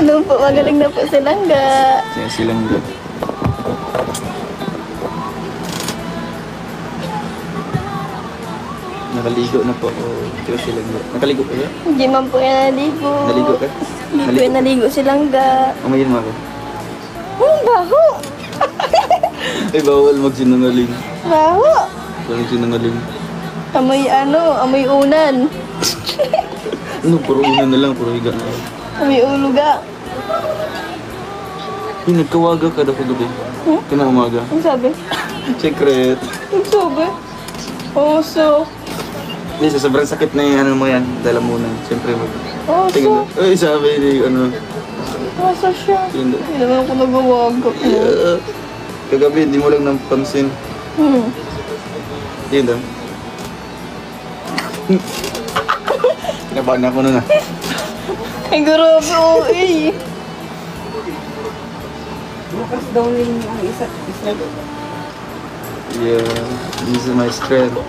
Ano po, magaling na po silang ga. Silang ga. Nakaligo na po ako. Silang ga. Nakaligo ka ba? Hindi man po yan naligo. Naligo ka? Hindi po yan naligo silang ga. Umayin mo ako. Baho! Ay, bawal magsinungaling. Baho! Walang sinungaling. Amoy amoy unan. Ano, puro una na lang, puro higa na lang. Amoy uluga. Nagkawaga ka daw kagabi. Kana umaga. Ang sabi? Secret. Ang sabi? Oso. Hindi, sa sobrang sakit na yung ano mo yan. Dalamunan. Siyempre mag... Oso. Tingnan mo. Ay, sabi ni ano. Oso siya. Hindi. Hindi naman ako nagawagap mo. Kagabi, hindi mo lang napansin. Yun daw. Kinabahan ako nun ah. Ay, grabe, oy. Bukas daw rin ang isa. Yeah, this is my strength.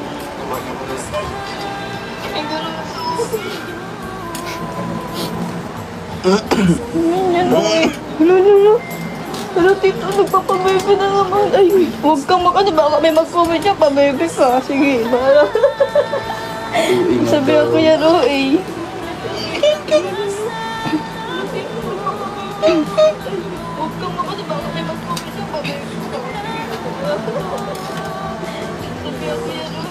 Ay, grabe. Yan, oy. Lalo. Pero tito, nagpapabebe na naman. Ay, huwag kang baka may mag-comment siya, pabebe ka. Sige, bahala. Sabi ako yan, oy. Huwag kang baka may mag-comment siya, pabebe ka. Sabi ako yan,